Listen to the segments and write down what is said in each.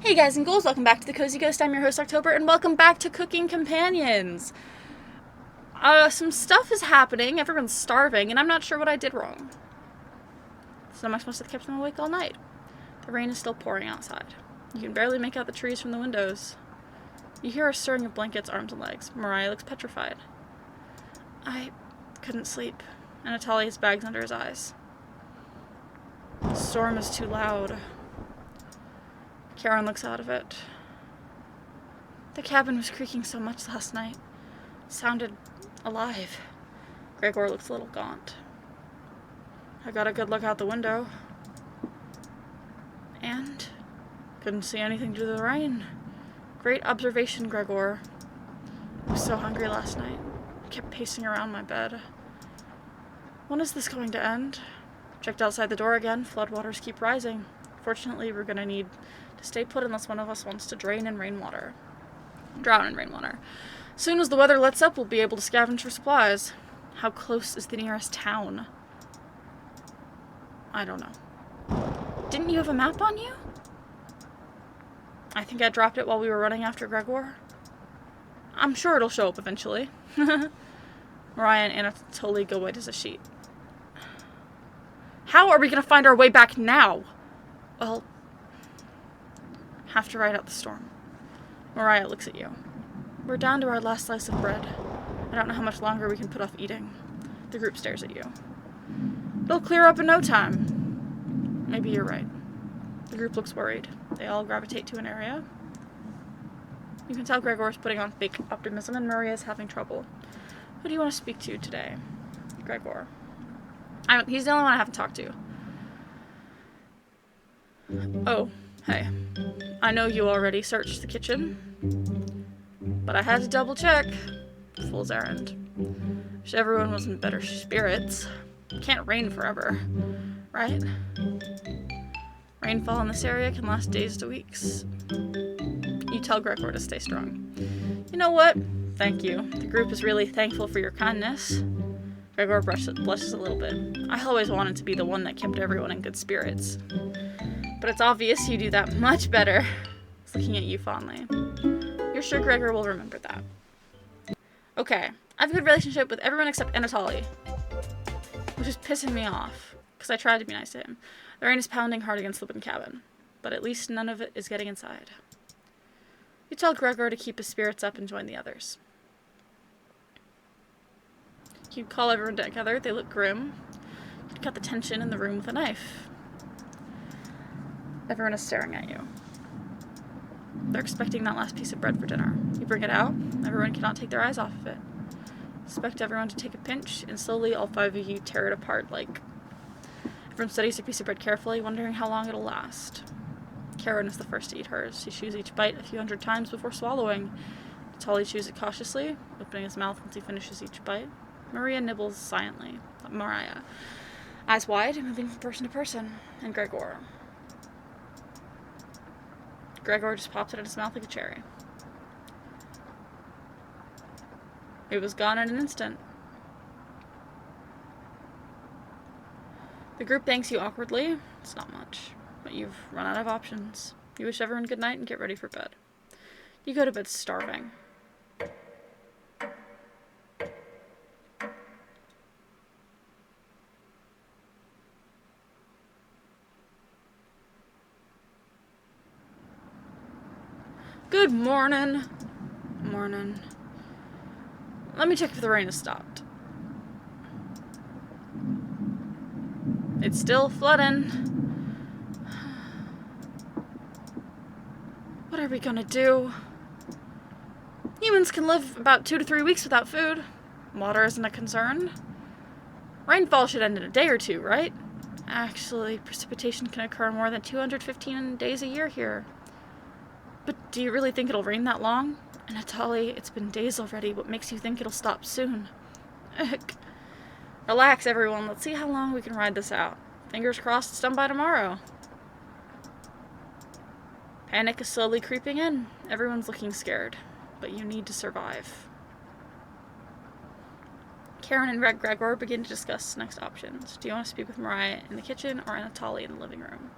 Hey guys and ghouls, welcome back to the Cozy Ghost. I'm your host October, and welcome back to Cooking Companions. Some stuff is happening, everyone's starving, and I'm not sure what I did wrong. So am I supposed to have kept them awake all night? The rain is still pouring outside. You can barely make out the trees from the windows. You hear a stirring of blankets, arms, and legs. Mariah looks petrified. I couldn't sleep, and Atali has bags under his eyes. The storm is too loud. Karen looks out of it. The cabin was creaking so much last night. It sounded alive. Gregor looks a little gaunt. I got a good look out the window. And couldn't see anything due to the rain. Great observation, Gregor. I was so hungry last night. I kept pacing around my bed. When is this going to end? Checked outside the door again. Floodwaters keep rising. Fortunately, we're gonna need to stay put unless one of us wants to drown in rainwater. As soon as the weather lets up, we'll be able to scavenge for supplies. How close is the nearest town? I don't know. Didn't you have a map on you? I think I dropped it while we were running after Gregor. I'm sure it'll show up eventually. Mariah and Anatoly go white as a sheet. How are we gonna find our way back now? Well, have to ride out the storm. Mariah looks at you. We're down to our last slice of bread. I don't know how much longer we can put off eating. The group stares at you. It'll clear up in no time. Maybe you're right. The group looks worried. They all gravitate to an area. You can tell Gregor is putting on fake optimism and Maria is having trouble. Who do you want to speak to today? Gregor. He's the only one I haven't talked to. Oh, hey. I know you already searched the kitchen, but I had to double check. Fool's errand. Wish everyone was in better spirits. Can't rain forever, right? Rainfall in this area can last days to weeks. You tell Gregor to stay strong. You know what? Thank you. The group is really thankful for your kindness. Gregor blushes a little bit. I always wanted to be the one that kept everyone in good spirits. But it's obvious you do that much better. He's looking at you fondly. You're sure Gregor will remember that. Okay, I have a good relationship with everyone except Anatoly, which is pissing me off, because I tried to be nice to him. The rain is pounding hard against the wooden cabin, but at least none of it is getting inside. You tell Gregor to keep his spirits up and join the others. You call everyone together. They look grim. You cut the tension in the room with a knife. Everyone is staring at you. They're expecting that last piece of bread for dinner. You bring it out. Everyone cannot take their eyes off of it. Expect everyone to take a pinch, and slowly all five of you tear it apart like... Everyone studies a piece of bread carefully, wondering how long it'll last. Karen is the first to eat hers. He chews each bite a few hundred times before swallowing. Tolly chews it cautiously, opening his mouth once he finishes each bite. Maria nibbles silently. Mariah, eyes wide, moving from person to person. And Gregor. Gregor just pops it in his mouth like a cherry. It was gone in an instant. The group thanks you awkwardly. It's not much, but you've run out of options. You wish everyone good night and get ready for bed. You go to bed starving. Good morning. Morning. Let me check if the rain has stopped. It's still flooding. What are we gonna do? Humans can live about 2 to 3 weeks without food. Water isn't a concern. Rainfall should end in a day or two, right? Actually, precipitation can occur more than 215 days a year here. But do you really think it'll rain that long? Anatoly, it's been days already. What makes you think it'll stop soon? Ugh. Relax, everyone. Let's see how long we can ride this out. Fingers crossed it's done by tomorrow. Panic is slowly creeping in. Everyone's looking scared. But you need to survive. Karen and Gregor begin to discuss next options. Do you want to speak with Mariah in the kitchen or Anatoly in the living room?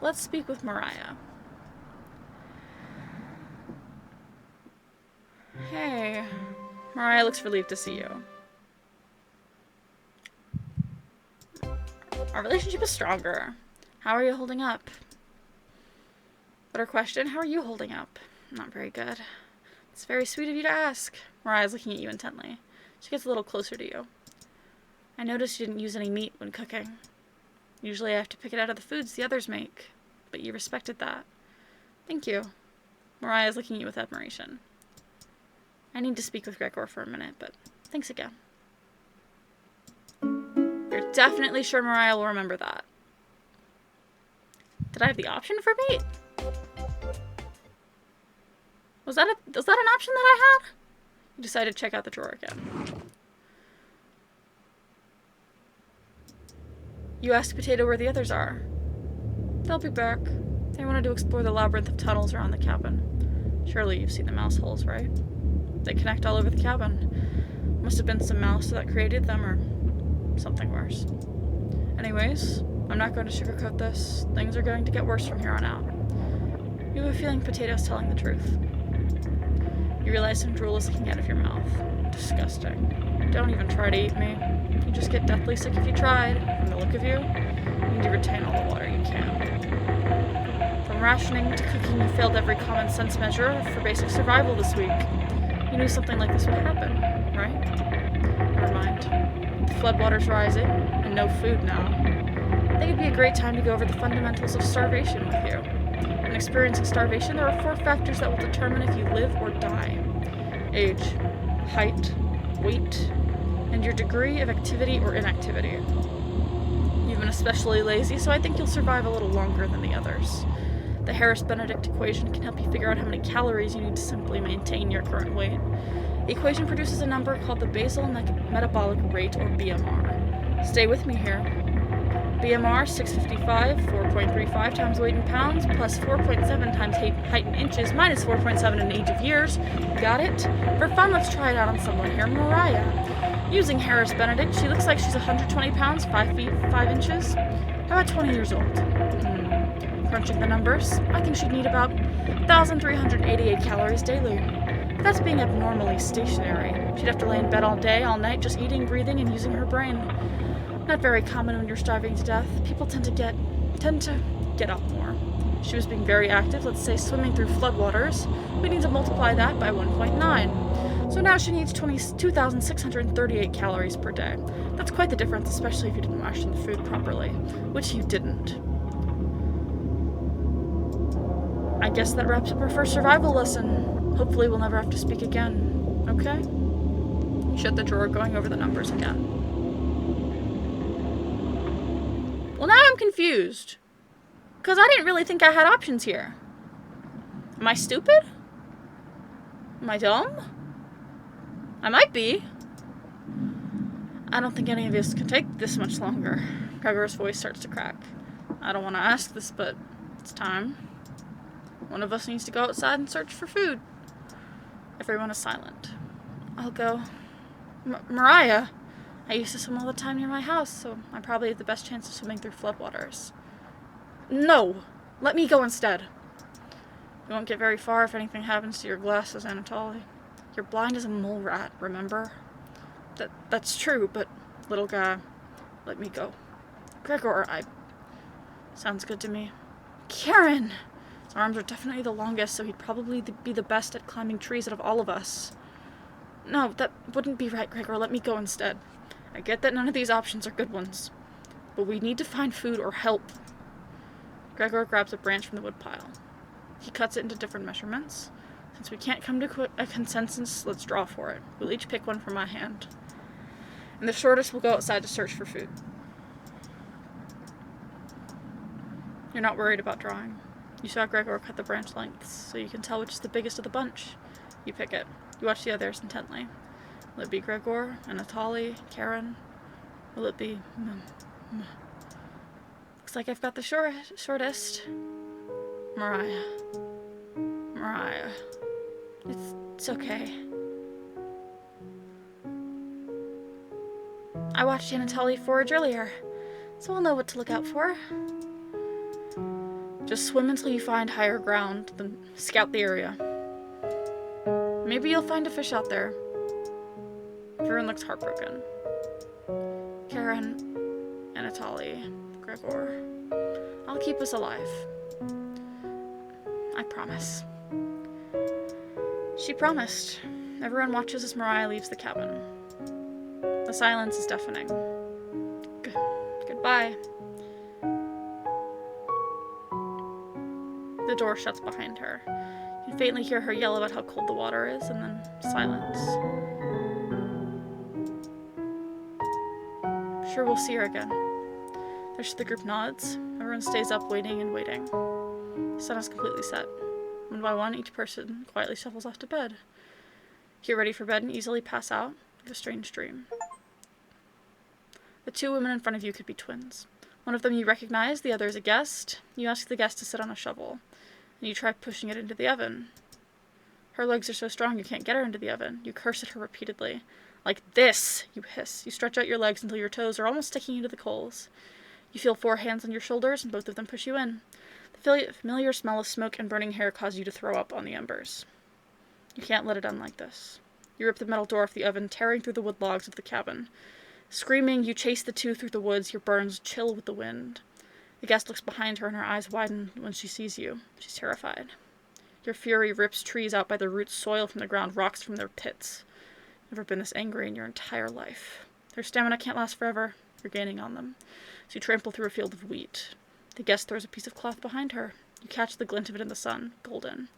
Let's speak with Mariah. Hey. Mariah looks relieved to see you. Our relationship is stronger. How are you holding up? Better question, how are you holding up? Not very good. It's very sweet of you to ask. Mariah's looking at you intently. She gets a little closer to you. I noticed you didn't use any meat when cooking. Usually I have to pick it out of the foods the others make, but you respected that. Thank you. Mariah's looking at you with admiration. I need to speak with Gregor for a minute, but thanks again. You're definitely sure Mariah will remember that. Did I have the option for meat? Was that an option that I had? You decided to check out the drawer again. You asked Potato where the others are. They'll be back. They wanted to explore the labyrinth of tunnels around the cabin. Surely you've seen the mouse holes, right? They connect all over the cabin. Must have been some mouse that created them, or something worse. Anyways, I'm not going to sugarcoat this. Things are going to get worse from here on out. You have a feeling Potato's telling the truth. You realize some drool is leaking out of your mouth. Disgusting. Don't even try to eat me. You'd just get deathly sick if you tried. From the look of you, you need to retain all the water you can. From rationing to cooking, you failed every common sense measure for basic survival this week. You knew something like this would happen, right? Never mind. The floodwater's rising, and no food now. I think it'd be a great time to go over the fundamentals of starvation with you. When experiencing starvation, there are 4 factors that will determine if you live or die. Age, height, weight, and your degree of activity or inactivity. You've been especially lazy, so I think you'll survive a little longer than the others. The Harris-Benedict equation can help you figure out how many calories you need to simply maintain your current weight. The equation produces a number called the basal metabolic rate, or BMR. Stay with me here. BMR 655, 4.35 times weight in pounds, plus 4.7 times height in inches, minus 4.7 in age of years. Got it? For fun, let's try it out on someone here. Mariah. Using Harris-Benedict, she looks like she's 120 pounds, 5 feet, 5 inches. How about 20 years old? Crunching the numbers, I think she'd need about 1,388 calories daily. But that's being abnormally stationary. She'd have to lay in bed all day, all night, just eating, breathing, and using her brain. Not very common when you're starving to death. People tend to get up more. She was being very active, let's say swimming through floodwaters. We need to multiply that by 1.9. So now she needs 2,638 calories per day. That's quite the difference, especially if you didn't ration the food properly, which you didn't. I guess that wraps up our first survival lesson. Hopefully we'll never have to speak again. Okay? You shut the drawer, going over the numbers again. Well, now I'm confused. Because I didn't really think I had options here. Am I stupid? Am I dumb? I might be. I don't think any of this can take this much longer. Gregor's voice starts to crack. I don't want to ask this, but it's time. One of us needs to go outside and search for food. Everyone is silent. I'll go. Mariah! I used to swim all the time near my house, so I probably have the best chance of swimming through floodwaters. No! Let me go instead. You won't get very far if anything happens to your glasses, Anatoly. You're blind as a mole rat, remember? That's true, but, little guy, let me go. Gregor, Sounds good to me. Karen! His arms are definitely the longest, so he'd probably be the best at climbing trees out of all of us. No, that wouldn't be right, Gregor. Let me go instead. I get that none of these options are good ones, but we need to find food or help. Gregor grabs a branch from the woodpile. He cuts it into different measurements. Since we can't come to a consensus, let's draw for it. We'll each pick one from my hand. And the shortest will go outside to search for food. You're not worried about drawing. You saw Gregor cut the branch lengths, so you can tell which is the biggest of the bunch. You pick it. You watch the others intently. Will it be Gregor, Anatoly, Karen? Will it be... Looks like I've got the shortest. Mariah. Mariah. It's okay. I watched Anatoly forage earlier, so I'll know what to look out for. Just swim until you find higher ground, then scout the area. Maybe you'll find a fish out there. Varun looks heartbroken. Karen, Anatoly, Gregor, I'll keep us alive. I promise. She promised. Everyone watches as Mariah leaves the cabin. The silence is deafening. Goodbye. The door shuts behind her. You can faintly hear her yell about how cold the water is, and then silence. Sure, we'll see her again. The group nods. Everyone stays up, waiting and waiting. The sun is completely set. One by one, each person quietly shuffles off to bed. Get ready for bed and easily pass out with a strange dream. The two women in front of you could be twins. One of them you recognize, the other is a guest. You ask the guest to sit on a shovel, and you try pushing it into the oven. Her legs are so strong you can't get her into the oven. You curse at her repeatedly. Like this, you hiss. You stretch out your legs until your toes are almost sticking into the coals. You feel 4 hands on your shoulders, and both of them push you in. The familiar smell of smoke and burning hair cause you to throw up on the embers. You can't let it end like this. You rip the metal door off the oven, tearing through the wood logs of the cabin. Screaming, you chase the two through the woods, your burns chill with the wind. The guest looks behind her and her eyes widen when she sees you. She's terrified. Your fury rips trees out by the roots, soil from the ground, rocks from their pits. Never been this angry in your entire life. Their stamina can't last forever. You're gaining on them. So you trample through a field of wheat. The guest throws a piece of cloth behind her. You catch the glint of it in the sun, golden.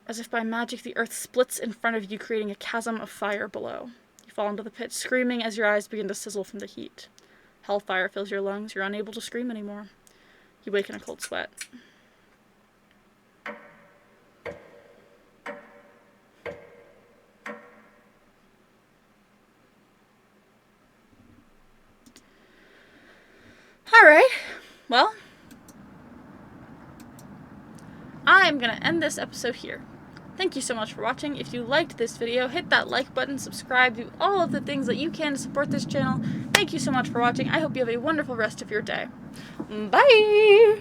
As if by magic, the earth splits in front of you, creating a chasm of fire below. You fall into the pit, screaming as your eyes begin to sizzle from the heat. Hellfire fills your lungs. You're unable to scream anymore. You wake in a cold sweat. Alright, well, I'm gonna end this episode here. Thank you so much for watching. If you liked this video, hit that like button, subscribe, do all of the things that you can to support this channel. Thank you so much for watching. I hope you have a wonderful rest of your day. Bye!